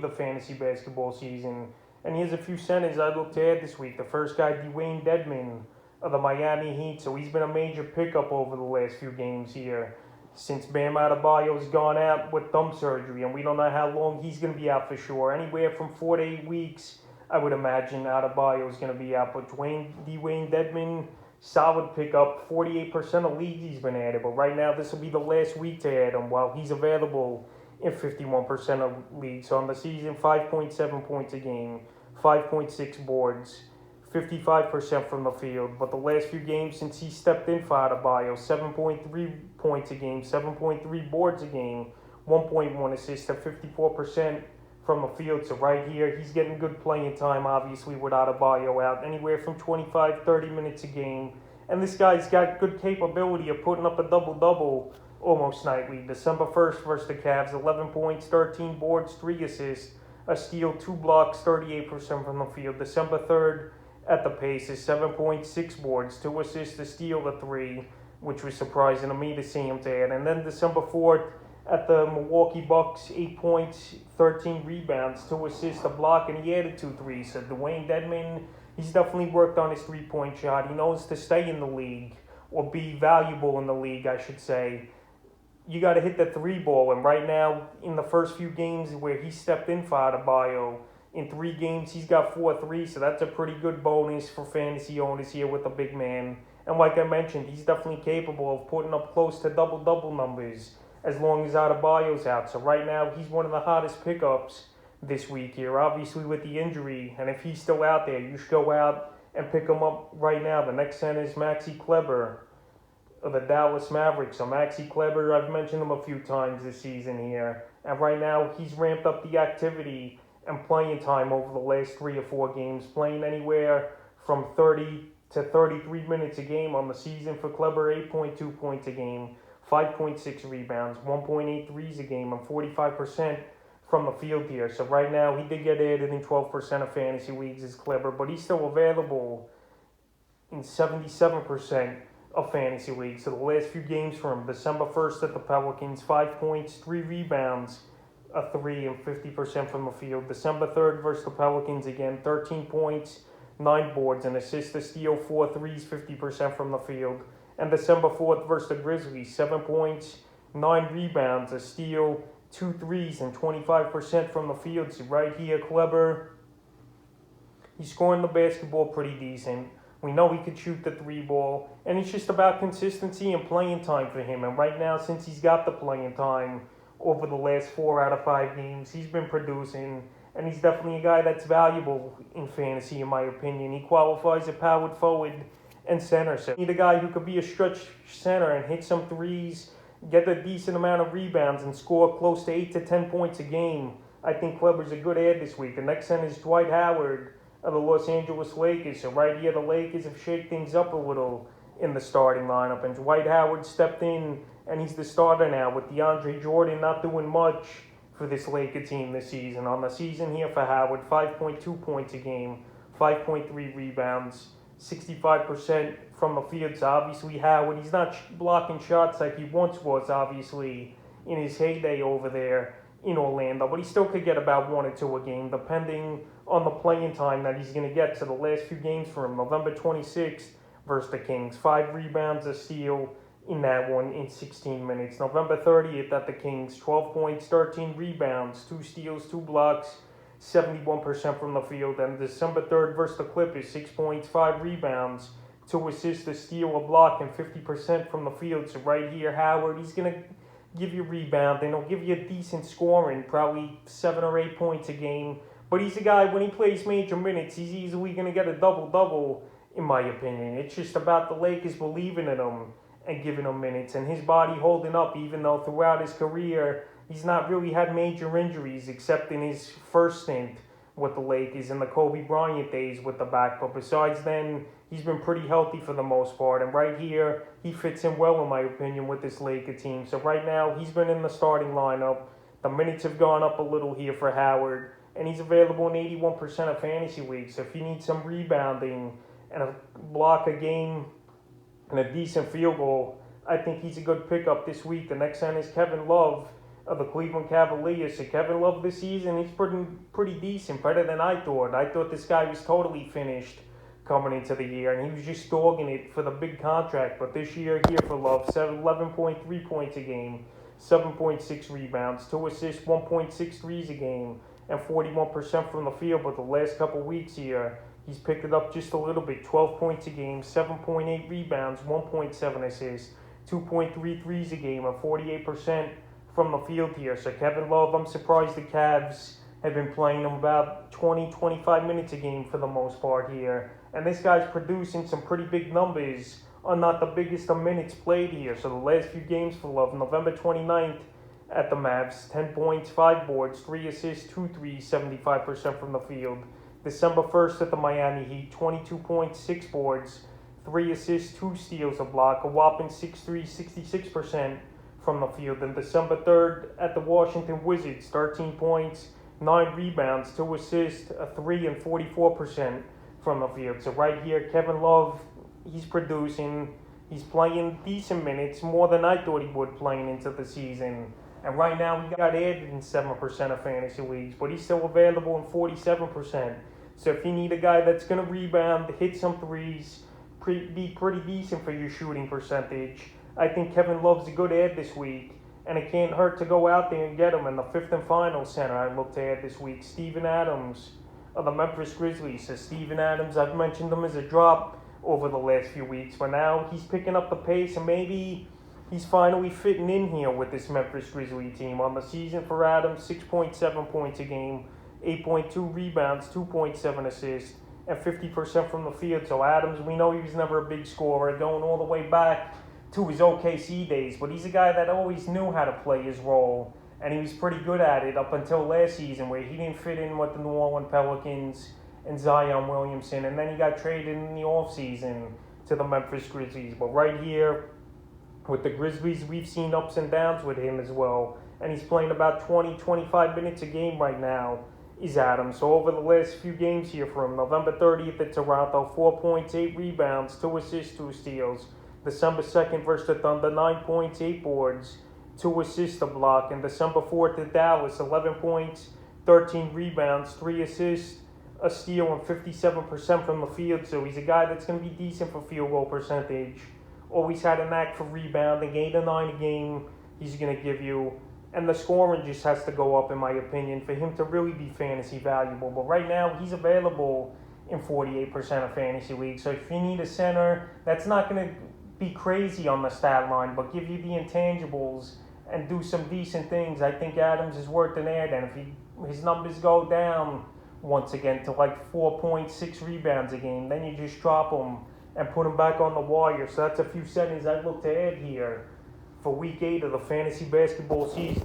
of the fantasy basketball season. And here's a few centers I looked to add this week. The first guy, Dwayne Deadman of the Miami Heat. So he's been a major pickup over the last few games here since Bam Adebayo's gone out with thumb surgery, and we don't know how long he's going to be out for sure. Anywhere from 4 to 8 weeks, I would imagine Adebayo's going to be out. But Dwayne Deadman, solid pickup. 48% of leagues he's been added, but right now this will be the last week to add him while he's available in 51% of leagues. So on the season, 5.7 points a game, 5.6 boards, 55% from the field. But the last few games since he stepped in for Adebayo, 7.3 points a game, 7.3 boards a game, 1.1 assists at 54% from the field. So right here, he's getting good playing time, obviously, with Adebayo out, anywhere from 25, 30 minutes a game. And this guy's got good capability of putting up a double-double almost nightly. December 1st versus the Cavs, 11 points, 13 boards, 3 assists, a steal, 2 blocks, 38% from the field. December 3rd, at the Pacers, 7.6 boards, 2 assists, a steal, a 3, which was surprising to me to see him to add. And then December 4th at the Milwaukee Bucks, 8 points, 13 rebounds, 2 assists, a block, and he added 2 threes. So Dwayne Deadman, he's definitely worked on his three-point shot. He knows to stay in the league, or be valuable in the league, I should say. You got to hit the 3-ball, and right now, in the first few games where he stepped in for Adebayo, in 3 games, he's got 4 threes, so that's a pretty good bonus for fantasy owners here with the big man. And like I mentioned, he's definitely capable of putting up close to double-double numbers as long as Adebayo's out. So right now, he's one of the hottest pickups this week here, obviously with the injury. And if he's still out there, you should go out and pick him up right now. The next center is Maxie Kleber of the Dallas Mavericks. So Maxie Kleber, I've mentioned him a few times this season here. And right now, he's ramped up the activity and playing time over the last 3 or 4 games, playing anywhere from 30 to 33 minutes a game on the season for Kleber, 8.2 points a game, 5.6 rebounds, 1.8 threes a game, and 45% from the field here. So right now, he did get added in 12% of fantasy leagues as Kleber, but he's still available in 77% of fantasy leagues. So the last few games for him, December 1st at the Pelicans, 5 points, 3 rebounds, a 3, and 50% from the field. December 3rd versus the Pelicans again, 13 points, 9 boards, an assist, a steal, 4 threes, 50% from the field. And December 4th versus the Grizzlies, 7 points, 9 rebounds, a steal, 2 threes, and 25% from the field. So right here, Kleber, he's scoring the basketball pretty decent. We know he could shoot the 3-ball, and it's just about consistency and playing time for him. And right now, since he's got the playing time, over the last 4 out of 5 games, he's been producing, and he's definitely a guy that's valuable in fantasy, in my opinion. He qualifies at powered forward and center. So you need a guy who could be a stretch center and hit some threes, get a decent amount of rebounds, and score close to 8 to 10 points a game. I think Kleber's a good add this week. The next center is Dwight Howard of the Los Angeles Lakers. So right here, the Lakers have shaken things up a little in the starting lineup, and Dwight Howard stepped in, and he's the starter now with DeAndre Jordan not doing much for this Laker team this season. On the season here for Howard, 5.2 points a game, 5.3 rebounds, 65% from the field. So obviously Howard, he's not blocking shots like he once was, obviously, in his heyday over there in Orlando, but he still could get about 1 or 2 a game, depending on the playing time that he's going to get. To the last few games for him, November 26th versus the Kings, 5 rebounds, a steal in that one in 16 minutes. November 30th at the Kings, 12 points, 13 rebounds, 2 steals, 2 blocks, 71% from the field. And December 3rd versus the Clippers, 6 points, 5 rebounds, 2 assists, a steal, a block, and 50% from the field. So right here, Howard, he's going to give you rebound, and he'll give you a decent scoring, probably 7 or 8 points a game. But he's a guy, when he plays major minutes, he's easily going to get a double-double, in my opinion. It's just about the Lakers believing in him and giving him minutes, and his body holding up, even though throughout his career, he's not really had major injuries, except in his first stint with the Lakers in the Kobe Bryant days with the back. But besides then, he's been pretty healthy for the most part. And right here, he fits in well, in my opinion, with this Laker team. So right now, he's been in the starting lineup. The minutes have gone up a little here for Howard, and he's available in 81% of fantasy leagues. So if you need some rebounding and a block a game and a decent field goal, I think he's a good pickup this week. The next center is Kevin Love of the Cleveland Cavaliers. So Kevin Love this season, he's pretty decent, better than I thought. I thought this guy was totally finished coming into the year, and he was just dogging it for the big contract. But this year here for Love, 11.3 points a game, 7.6 rebounds, 2 assists, 1.6 threes a game, and 41% from the field. But the last couple weeks here, he's picked it up just a little bit, 12 points a game, 7.8 rebounds, 1.7 assists, 2.3 threes a game, and 48% from the field here. So Kevin Love, I'm surprised the Cavs have been playing him about 20-25 minutes a game for the most part here. And this guy's producing some pretty big numbers on not the biggest of minutes played here. So the last few games for Love, November 29th at the Mavs, 10 points, 5 boards, 3 assists, 2 threes, 75% from the field. December 1st at the Miami Heat, 22 points, 6 boards, 3 assists, 2 steals, a block, a whopping 6 threes, 66% from the field. And December 3rd at the Washington Wizards, 13 points, 9 rebounds, 2 assists, a 3, and 44% from the field. So right here, Kevin Love, he's producing. He's playing decent minutes, more than I thought he would playing into the season. And right now, he got added in 7% of fantasy leagues, but he's still available in 47%. So if you need a guy that's going to rebound, hit some threes, be pretty decent for your shooting percentage, I think Kevin Love's a good add this week. And it can't hurt to go out there and get him. In the 5th and final center I look to add this week, Steven Adams of the Memphis Grizzlies. So Steven Adams, I've mentioned him as a drop over the last few weeks, but now he's picking up the pace, and maybe he's finally fitting in here with this Memphis Grizzlies team. On the season for Adams, 6.7 points a game, 8.2 rebounds, 2.7 assists, and 50% from the field. So Adams, we know he was never a big scorer, going all the way back to his OKC days, but he's a guy that always knew how to play his role, and he was pretty good at it up until last season, where he didn't fit in with the New Orleans Pelicans and Zion Williamson, and then he got traded in the offseason to the Memphis Grizzlies. But right here with the Grizzlies, we've seen ups and downs with him as well, and he's playing about 20-25 minutes a game right now, is Adams. So over the last few games here for him, November 30th at Toronto, 4 points, 8 rebounds, 2 assists, 2 steals. December 2nd versus the Thunder, 9 points, 8 boards, 2 assists, a block. And December 4th at Dallas, 11 points, 13 rebounds, 3 assists, a steal, and 57% from the field. So he's a guy that's going to be decent for field goal percentage. Always had a knack for rebounding, 8 or 9 a game he's going to give you. And the scoring just has to go up, in my opinion, for him to really be fantasy valuable. But right now, he's available in 48% of fantasy leagues. So if you need a center, that's not going to be crazy on the stat line, but give you the intangibles and do some decent things, I think Adams is worth an add. And if his numbers go down once again to like 4.6 rebounds a game, then you just drop him and put him back on the wire. So that's a few settings I'd look to add here for week 8 of the fantasy basketball season.